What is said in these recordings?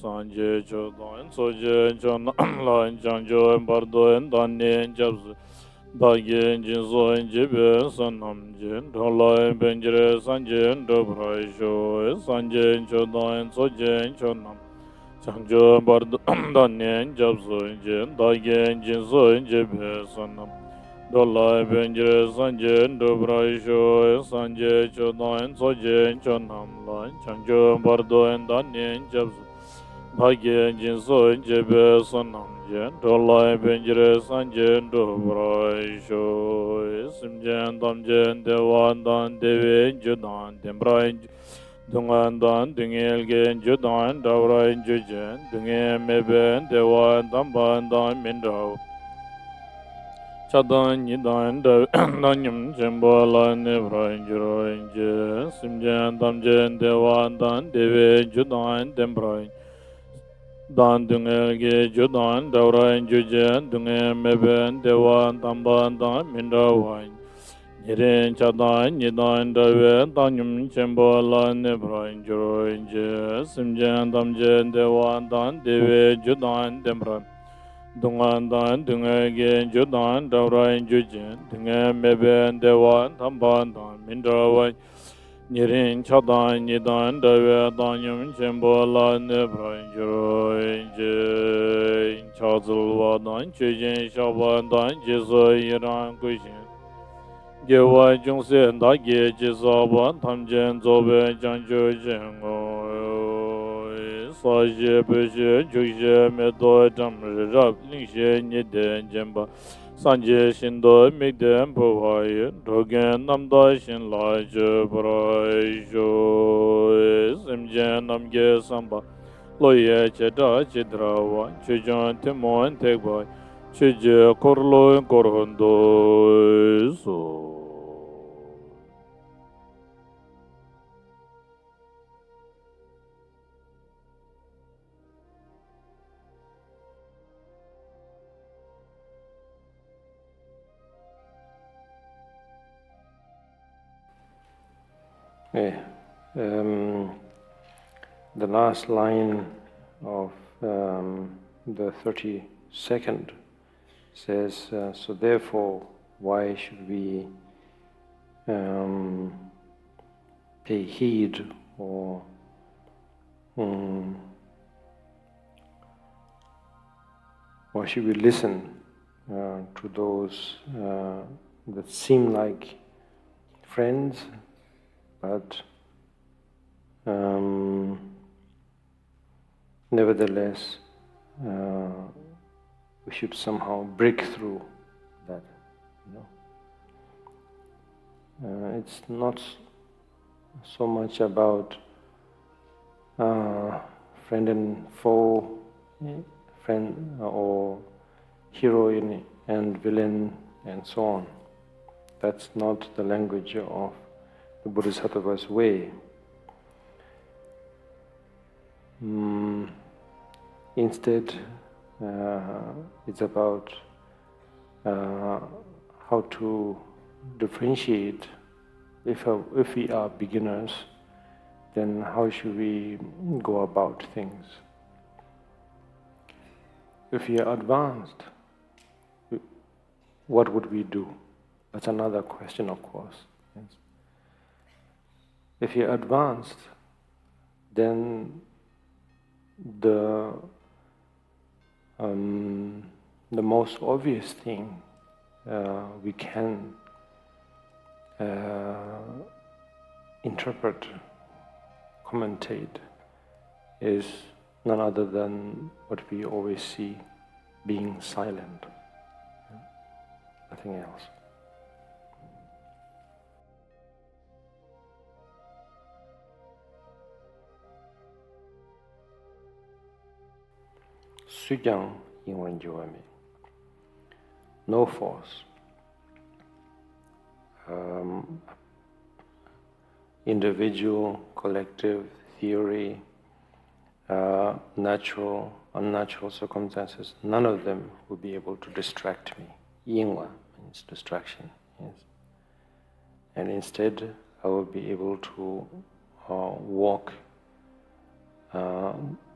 Sanje Chodan Soje Chonam Lan Chanjo Bardo and Dane Jabs Dagin Jinso and Jibe Sanam Jin Dolai Benjere Sanjin Dobrai Sho Sanje Chodan Soje Chonam Chanjo Bardo Dane Jabs Jin Dagin Jinso and Jibe Sanam Dolai Benjere Sanjin Dobrai Sho Sanje Chodan Soje Chonam Lan Chanjo Bardo and Dane Jabs Bhagyan Jinso Jebe Sonam Jen Dolai Benjere Sanjen Dobrai Sho Simjen Damjen Dewan Dan Dewe Judan Dembrai Dungan Dan Dungel Gen Judan Davrai Jujen Dungen Meben Dewan Damban Dan Mindao Chadan Nidan Danyam Jembo Lan Nebrai Juro Je Simjen Damjen Dewan Dan Dewe Judan Dembrai Dan dunga ge judan davran jujen dunga meben dewan tamban dan mindawan niren chadan nidan dawe danyum chembo lan nebran juroin je simjen damjen dewan dan dewe judan demran dungan dan dunga ge judan davran jujen dunga meben dewan tamban dan mindawan Nirin chadan nidan dawe danyum chembo la nebran juroin je chazulwa dan chujin shaban dan jizo iran kushin Gyalwa jungsen da ge jizaban tamjen zobe janjo jengo sa je peshe jukshe medo jam rab lingshe niden jemba Sanje Shindo Migden Puwaye Dogen Namda Shin La Je Brai Jo Simjen Namge Samba Loye Cheda Chidrawa Chujan Timon Tegbai Chije Korlo Korhondo So The last line of the 32nd says, so therefore, why should we pay heed or should we listen to those that seem like friends, but nevertheless, we should somehow break through that. It's not so much about friend and foe, friend or hero and villain, and so on. That's not the language of the Bodhisattva's way. Instead, it's about how to differentiate. If we are beginners, then how should we go about things? If we are advanced, what would we do? That's another question, of course. Yes. If you're advanced, then the most obvious thing we can interpret, commentate, is none other than what we always see, being silent. Nothing else. Sujang Yingwen no force. Individual, collective, theory, natural, unnatural circumstances, none of them will be able to distract me. Yingwa means distraction, yes. And instead, I will be able to walk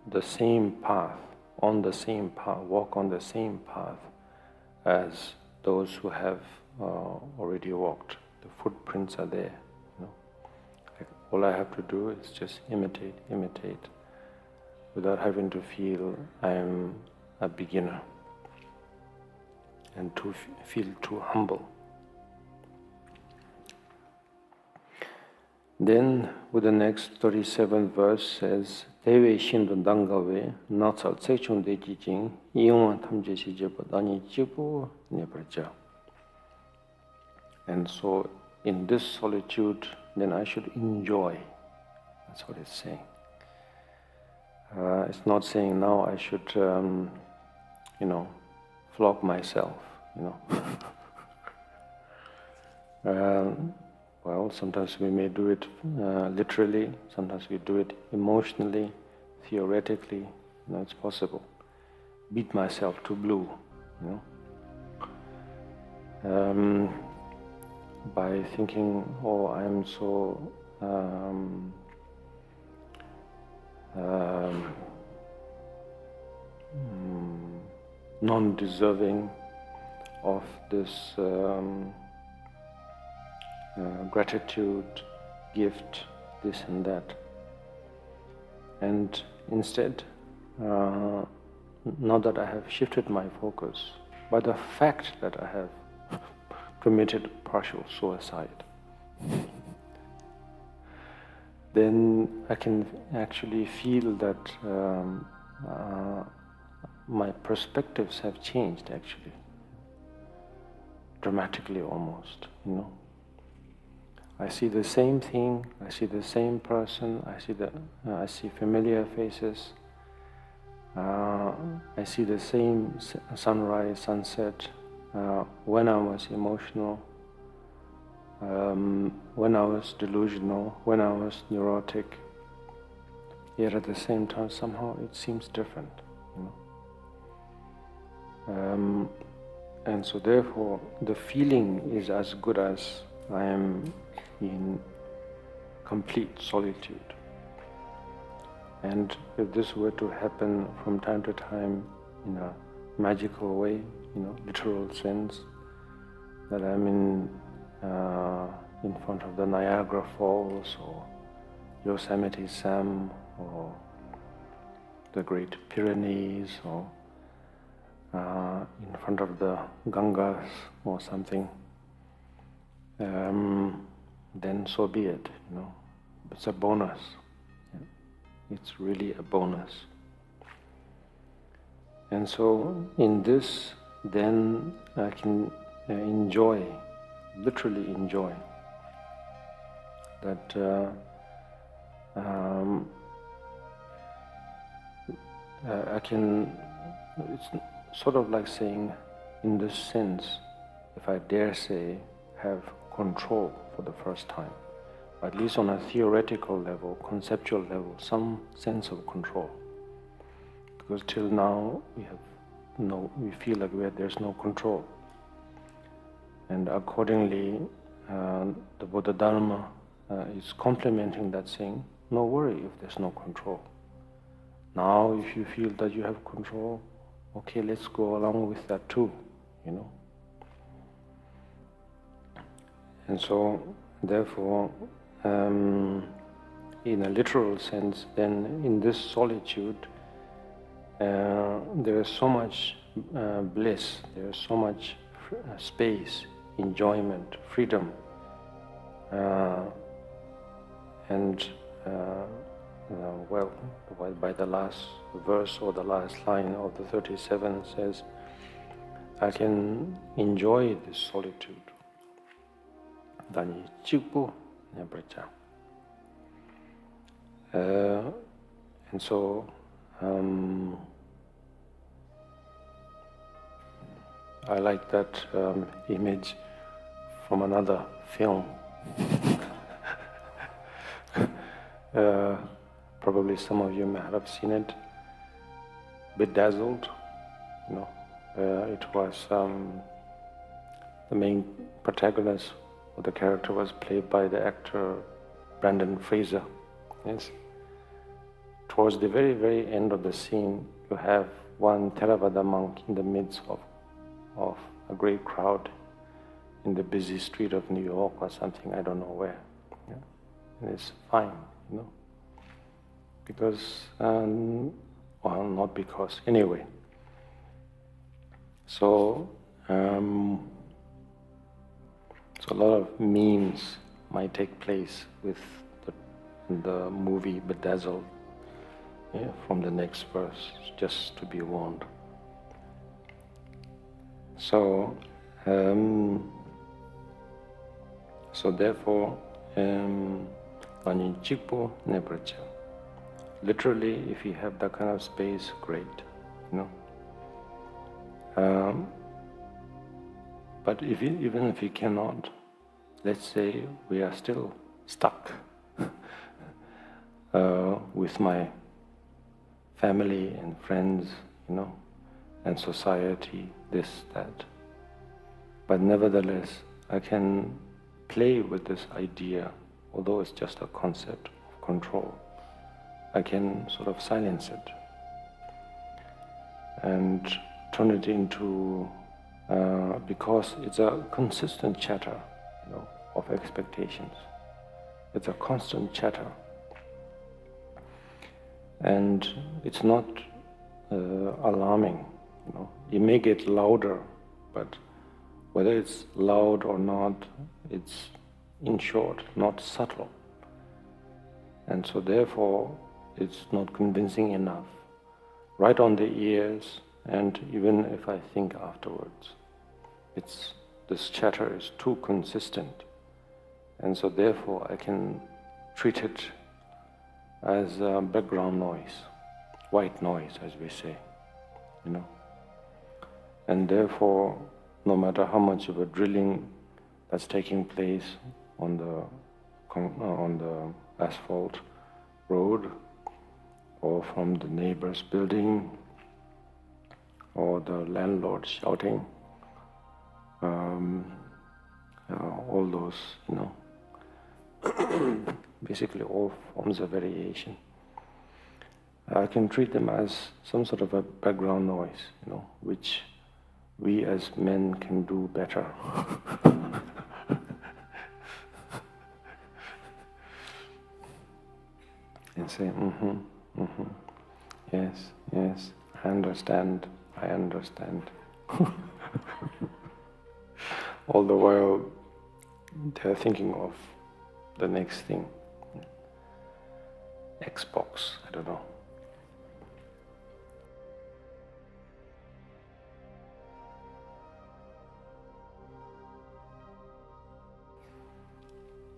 the same path, on the same path, walk on the same path as those who have already walked. The footprints are there. Like all I have to do is just imitate, without having to feel I am a beginner and to feel too humble. Then, with the next 37th verse says, Thaye shindu dangawe natsal tsechung de jijing yingwa tamje si jeba dani jibu nebraja. And so, in this solitude, then I should enjoy. That's what it's saying. It's not saying now I should, flog myself, Well, sometimes we may do it literally, sometimes we do it emotionally, theoretically, it's possible. Beat myself to blue, by thinking, oh, I'm so non-deserving of this gratitude, gift, this and that. And instead, now that I have shifted my focus, by the fact that I have committed partial suicide, then I can actually feel that my perspectives have changed actually, dramatically almost, I see the same thing, I see the same person, I see familiar faces, I see the same sunrise, sunset, when I was emotional, when I was delusional, when I was neurotic, yet at the same time somehow it seems different, and so therefore the feeling is as good as I am in complete solitude. And if this were to happen from time to time in a magical way, literal sense, that I'm in front of the Niagara Falls or Yosemite Sam or the Great Pyrenees or in front of the Gangas or something, then so be it, It's a bonus. It's really a bonus. And so in this, then I can enjoy, literally enjoy, that I can, it's sort of like saying, in this sense, if I dare say, have control for the first time, at least on a theoretical level, conceptual level, some sense of control. Because till now we feel like there's no control, and accordingly, the Buddha Dharma is complementing that, saying, no worry if there's no control. Now, if you feel that you have control, okay, let's go along with that too, And so, therefore, in a literal sense, then in this solitude, there is so much bliss, there is so much space, enjoyment, freedom, and by the last verse or the last line of the 37 says, I can enjoy this solitude. And so I like that image from another film. Probably some of you may have seen it, Bedazzled. It was the main protagonist, or the character was played by the actor Brandon Fraser. Yes, it towards the very, very end of the scene, you have one Theravada monk in the midst of a great crowd in the busy street of New York or something, I don't know where. Yeah? And it's fine, because, well, not because, anyway. So, so a lot of memes might take place with the movie Bedazzled, from the next verse, just to be warned. So, therefore, literally, if you have that kind of space, great, But even if you cannot, let's say we are still stuck with my family and friends, and society, this, that. But nevertheless, I can play with this idea, although it's just a concept of control. I can sort of silence it and turn it into, because it's a consistent chatter, of expectations. It's a constant chatter. And it's not alarming, It may get louder, but whether it's loud or not, it's, in short, not subtle. And so therefore, it's not convincing enough. Right on the ears, and even if I think afterwards, this chatter is too consistent. And so therefore, I can treat it as a background noise, white noise, as we say, And therefore, no matter how much of a drilling that's taking place on the asphalt road, or from the neighbor's building, or the landlord shouting, all those, basically all forms of variation. I can treat them as some sort of a background noise, which we as men can do better. And say, yes, I understand. All the while, they're thinking of the next thing. Xbox, I don't know.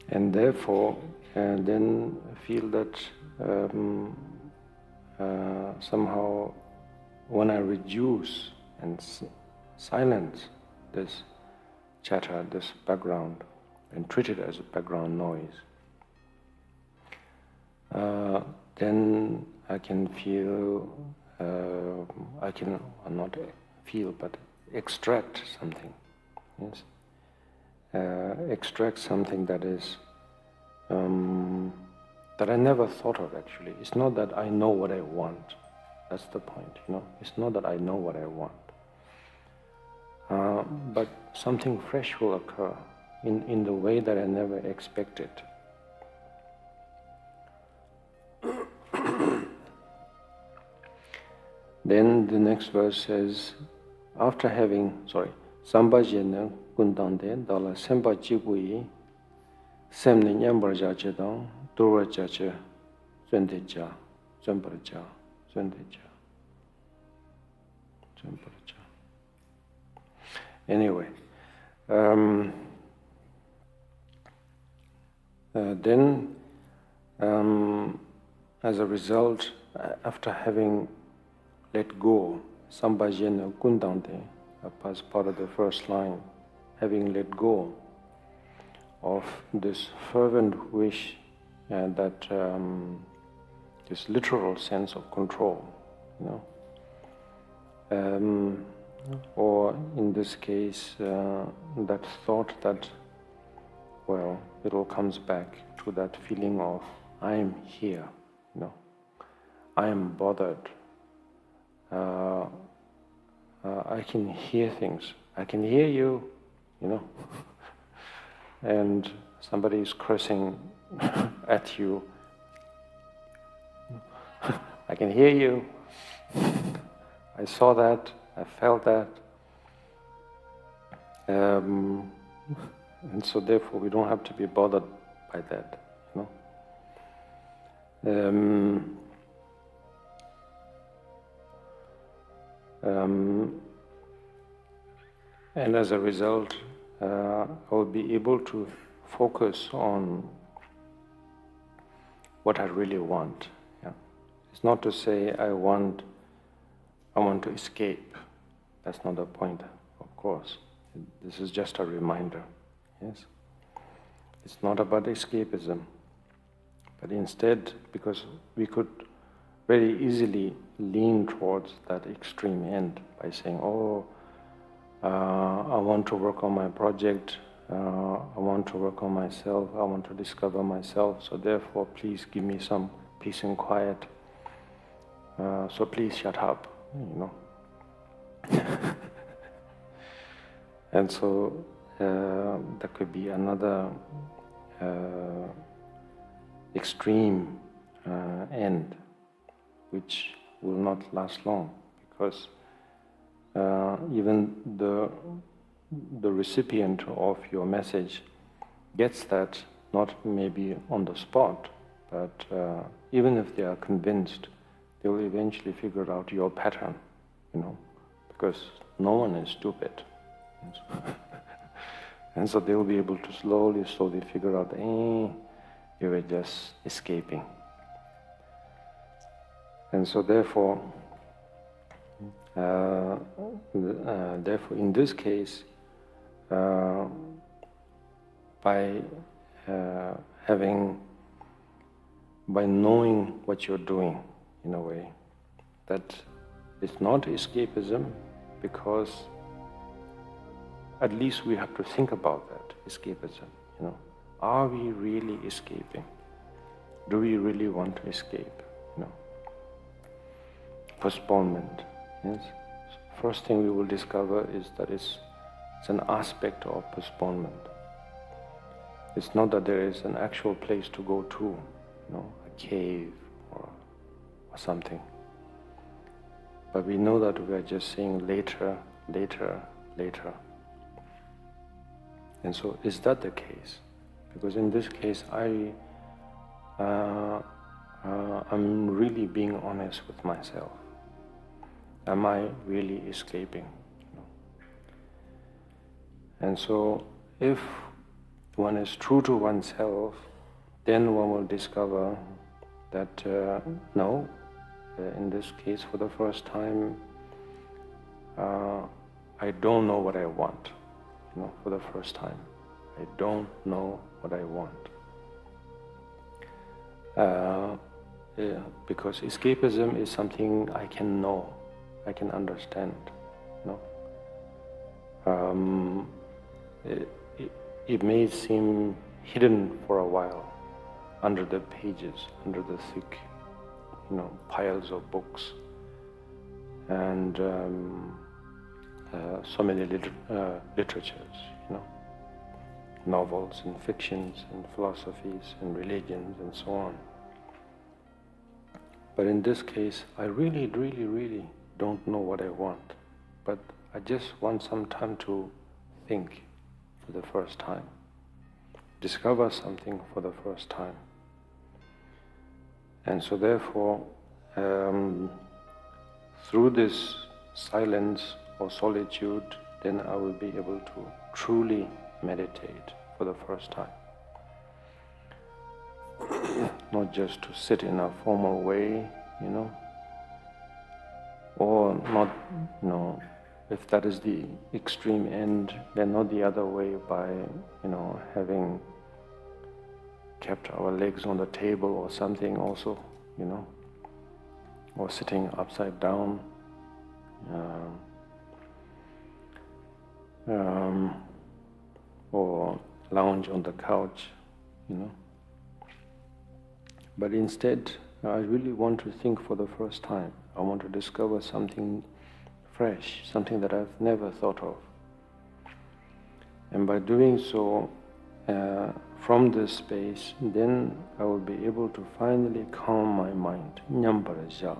And therefore, then feel that somehow when I reduce and silence this chatter, this background, and treat it as a background noise, then I can feel, I can not feel, but extract something. Yes, extract something that is that I never thought of. Actually, it's not that I know what I want. That's the point. It's not that I know what I want, but something fresh will occur in the way that I never expected. Then the next verse says, after having, Sambhajena Kundande Dala Sempa Jigui Semni Nyambarja Chedang Durja Che Zwendeja Zwenbarja Zwendeja. Anyway, then as a result, after having let go, Sambhajena Kundante, as part of the first line, having let go of this fervent wish that this literal sense of control, or in this case, that thought that, well, it all comes back to that feeling of I'm here, I am bothered. I can hear things. I can hear you, and somebody is cursing at you. I can hear you. I saw that. I felt that. And so therefore we don't have to be bothered by that, and as a result, I will be able to focus on what I really want. Yeah? It's not to say I want to escape. That's not the point, of course. This is just a reminder. Yes, it's not about escapism, but instead, because we could very easily lean towards that extreme end by saying, I want to work on my project, I want to work on myself, I want to discover myself, so therefore please give me some peace and quiet, so please shut up, And so that could be another extreme end, which will not last long, because even the recipient of your message gets that, not maybe on the spot, but even if they are convinced, they will eventually figure out your pattern, because no one is stupid. And so they will be able to slowly figure out, you were just escaping. And so therefore, in this case, by knowing what you're doing, in a way, that it's not escapism, because at least we have to think about that, escapism. Are we really escaping? Do we really want to escape? Postponement. Yes. First thing we will discover is that it's an aspect of postponement. It's not that there is an actual place to go to, a cave or something. But we know that we are just saying later, later, later. And so, is that the case? Because in this case, I'm really being honest with myself. Am I really escaping? And so, if one is true to oneself, then one will discover that no, in this case, for the first time, I don't know what I want. For the first time, I don't know what I want. Because escapism is something I can know, I can understand. It may seem hidden for a while under the pages, under the thick, piles of books, and so many literatures, novels and fictions and philosophies and religions and so on. But in this case, I really, really, really don't know what I want, but I just want some time to think for the first time, discover something for the first time. And so therefore, through this silence or solitude, then I will be able to truly meditate for the first time. Not just to sit in a formal way, or not, if that is the extreme end, then not the other way by, having kept our legs on the table or something also, or sitting upside down, or lounge on the couch, But instead, I really want to think for the first time. I want to discover something fresh, something that I've never thought of. And by doing so, from this space, then I will be able to finally calm my mind, nyambaraja,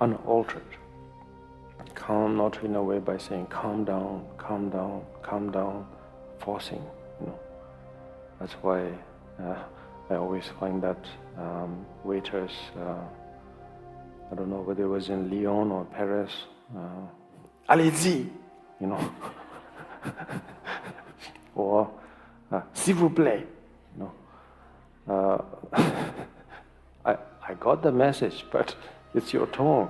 unaltered. Calm not in a way by saying calm down, calm down, calm down, forcing, That's why I always find that waiters, I don't know whether it was in Lyon or Paris, allez-y, or s'il vous plaît, I got the message, but it's your tone,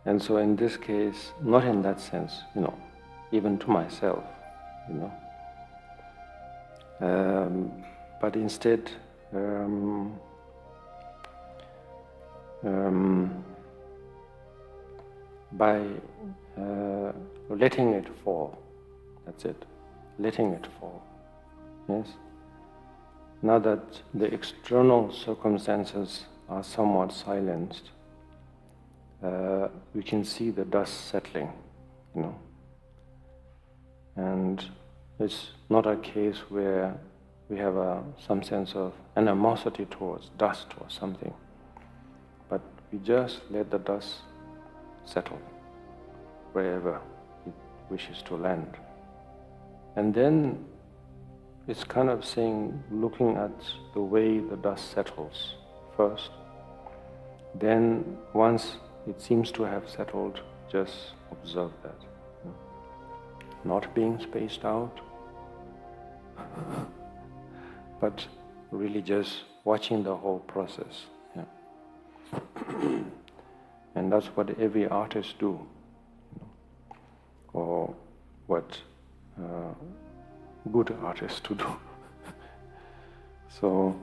And so in this case, not in that sense, even to myself, but instead by letting it fall. That's it, letting it fall. Yes. Now that the external circumstances are somewhat silenced, we can see the dust settling, And it's not a case where we have some sense of animosity towards dust or something, but we just let the dust settle wherever it wishes to land. And then it's kind of saying, looking at the way the dust settles first, then once it seems to have settled, just observe that. Not being spaced out, but really just watching the whole process. And that's what every artist do, or what good artists to do. So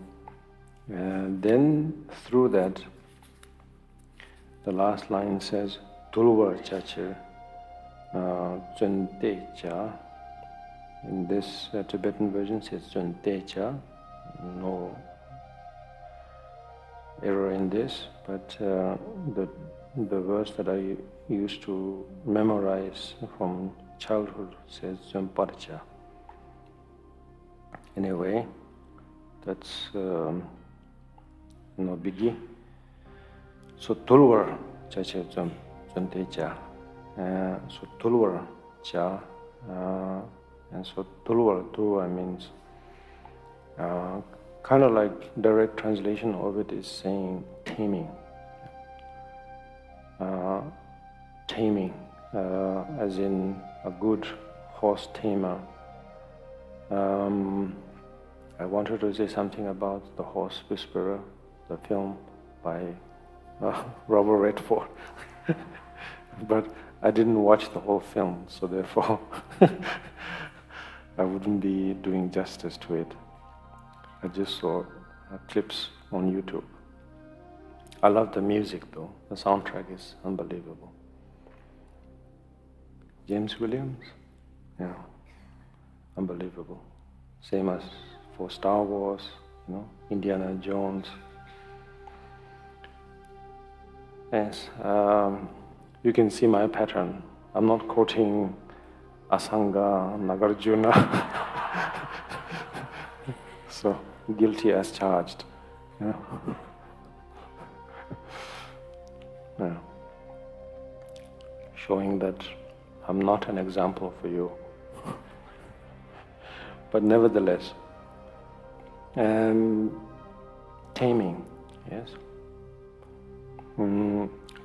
then through that, the last line says, Tulvar chache Chuntecha. In this Tibetan version it says Chuntecha. No error in this, but the verse that I used to memorize from childhood says Chunparcha. Anyway, that's no biggie. So Tulvar chache Chuntecha. So Tulvar cha, and so Tulvar means kind of like direct translation of it is saying taming. Taming, as in a good horse tamer. I wanted to say something about The Horse Whisperer, the film by Robert Redford, but I didn't watch the whole film, so therefore I wouldn't be doing justice to it. I just saw clips on YouTube. I love the music though. The soundtrack is unbelievable. James Williams, yeah, unbelievable. Same as for Star Wars, Indiana Jones. Yes, you can see my pattern. I'm not quoting Asanga, Nagarjuna. So, guilty as charged. Yeah. Showing that I'm not an example for you. But nevertheless, taming, yes.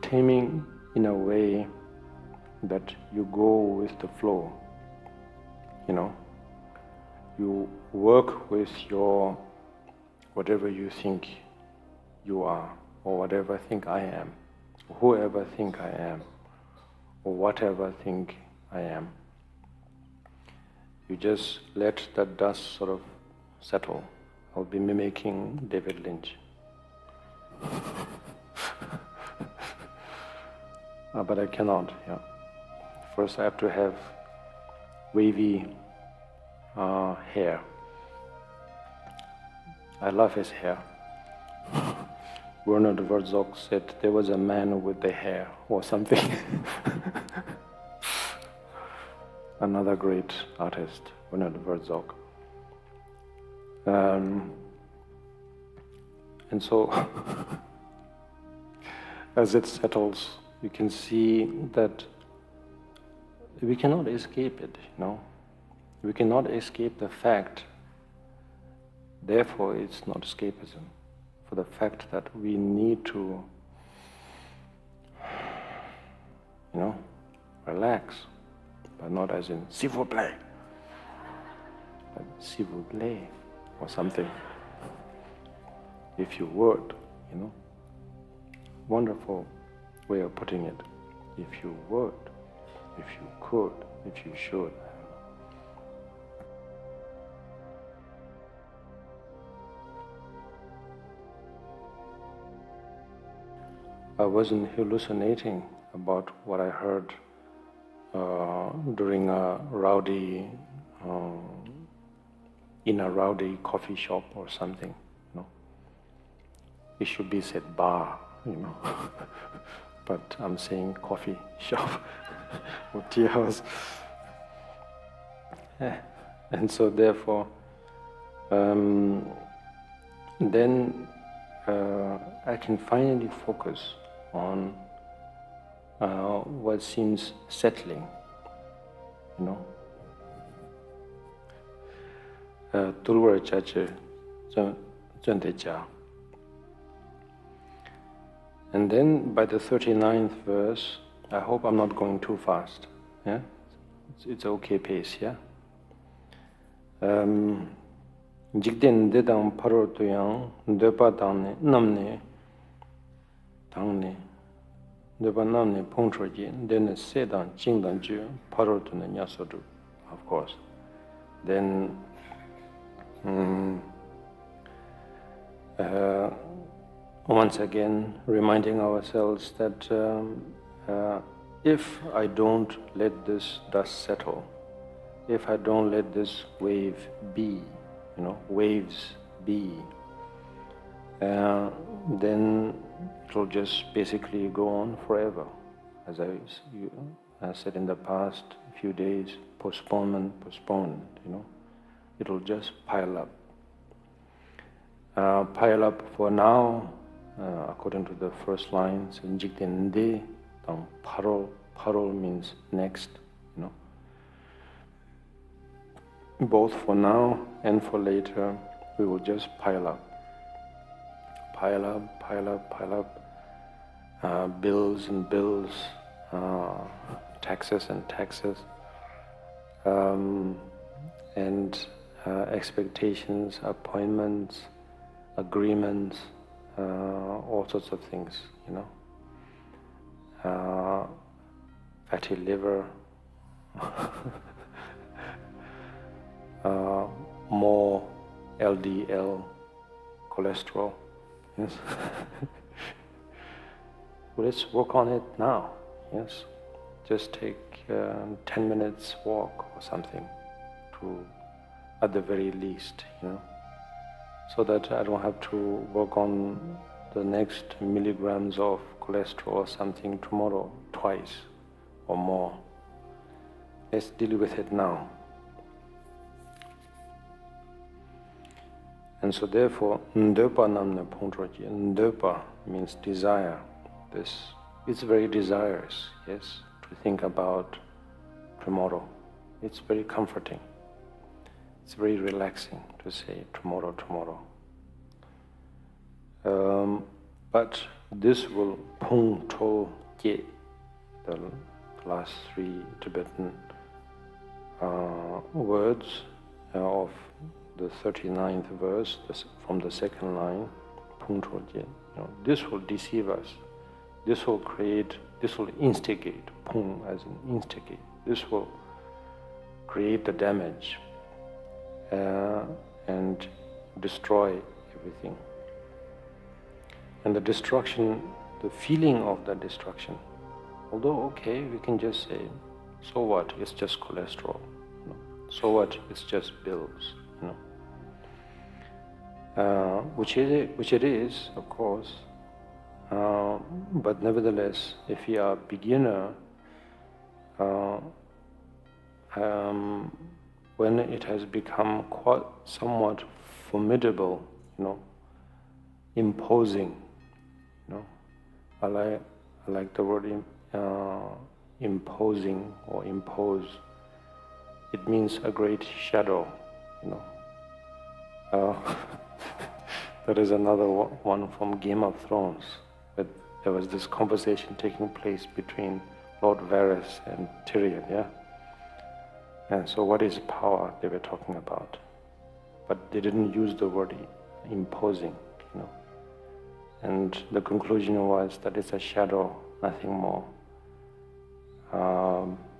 Taming in a way that you go with the flow, You work with your whatever you think you are, or whatever think I am, whoever think I am, or whatever think I am. You just let that dust sort of settle. I'll be mimicking David Lynch. But I cannot, First I have to have wavy hair. I love his hair. Bernard Herzog said there was a man with the hair or something. Another great artist, Bernard Herzog. And so, as it settles, you can see that we cannot escape it, We cannot escape the fact. Therefore, it's not escapism. For the fact that we need to, relax, but not as in s'il vous plaît, but s'il vous plaît, or something. If you would, Wonderful way of putting it. If you would, if you could, if you should. I wasn't hallucinating about what I heard during in a rowdy coffee shop or something. It should be said bar, but I'm saying coffee shop or tea house. And so therefore, then I can finally focus on what seems settling, Tulwara Chache Jantejia. And then by the 39th verse, I hope I'm not going too fast. Yeah, it's okay pace. Yeah. Jigden dedang paro tuyang depa dangne namne dangne depa namne pongchoji then sedan jingdan ju paro tune nyasodu, of course. Then once again reminding ourselves that if I don't let this dust settle, if I don't let this wave be, waves be, then it will just basically go on forever. As I said in the past few days, postponed, it will just pile up. Pile up for now, according to the first line, Jikdende, Parol means next, Both for now and for later, we will just pile up. Bills and bills, taxes and taxes, and expectations, appointments, agreements, all sorts of things, fatty liver, more LDL cholesterol. Yes. Well, let's work on it now. Yes, just take 10 minutes walk or something, at the very least, so that I don't have to work on the next milligrams of cholesterol or something tomorrow, twice or more. Let's deal with it now. And so therefore, Ndepa namne pongchoji. Ndepa means desire. It's very desirous, yes, to think about tomorrow. It's very comforting. It's very relaxing to say tomorrow. But this will pung to ye, the last three Tibetan words of the 39th verse from the second line, pung to ye. This will deceive us. This will instigate, pung as in instigate. This will create the damage and destroy everything. And the destruction, the feeling of the destruction, although okay, we can just say, so what, it's just cholesterol. So what? It's just bills, which it is, of course. But nevertheless, if you are a beginner, when it has become quite somewhat formidable, imposing, I like the word imposing or impose. It means a great shadow, That is another one from Game of Thrones. But there was this conversation taking place between Lord Varys and Tyrion, yeah? And so what is power they were talking about? But they didn't use the word imposing, And the conclusion was that it's a shadow, nothing more.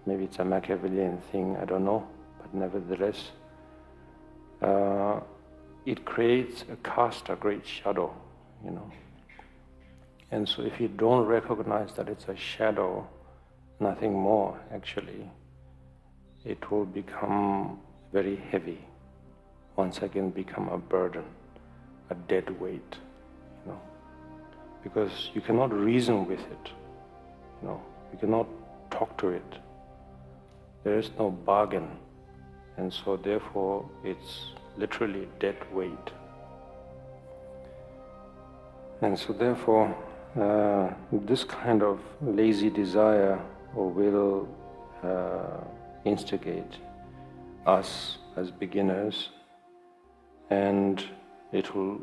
Maybe it's a Machiavellian thing, I don't know. But nevertheless, it creates a great shadow, And so if you don't recognize that it's a shadow, nothing more actually, it will become very heavy, once again become a burden, a dead weight, Because you cannot reason with it, You cannot talk to it. There is no bargain, and so therefore it's literally dead weight. And so therefore, this kind of lazy desire will instigate us as beginners, and it will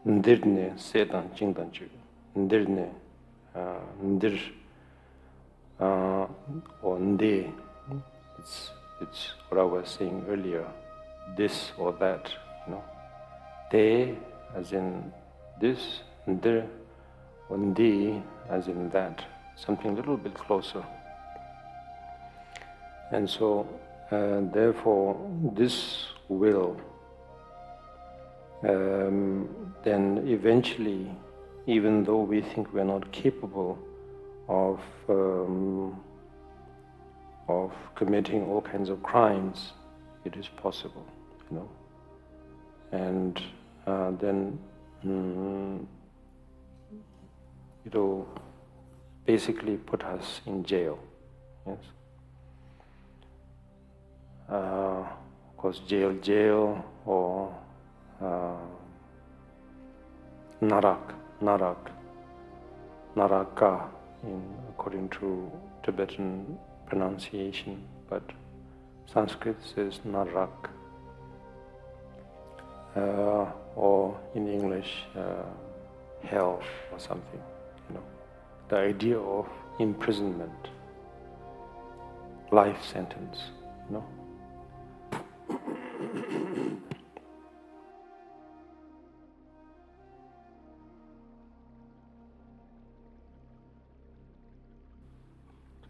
ndirne setan jingdanju, ndirne ndir or nde. It's what I was saying earlier, this or that, Thaye as in this, ndir, or nde as in that, something a little bit closer. And so, therefore, this will then eventually, even though we think we are not capable of committing all kinds of crimes, it is possible, And then it'll basically put us in jail, yes. Of course, jail, or naraka, according to Tibetan pronunciation, but Sanskrit says narak, or in English, hell or something, The idea of imprisonment, life sentence,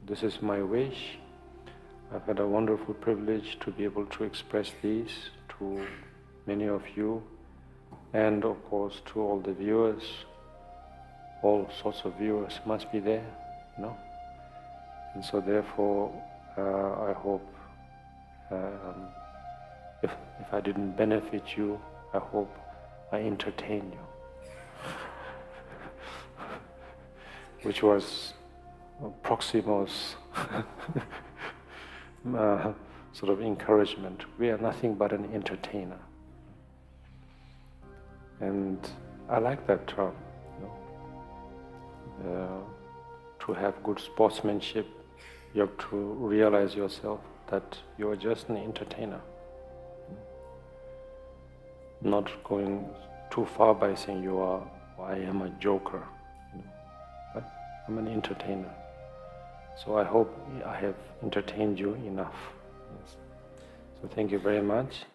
This is my wish. I've had a wonderful privilege to be able to express these to many of you, and of course to all the viewers. All sorts of viewers must be there, And so therefore, I hope, if I didn't benefit you, I hope I entertain you. Which was Proximo's sort of encouragement. We are nothing but an entertainer. And I like that term, to have good sportsmanship, you have to realize yourself that you are just an entertainer. Not going too far by saying I am a joker, but I'm an entertainer. So I hope I have entertained you enough. Yes. So thank you very much.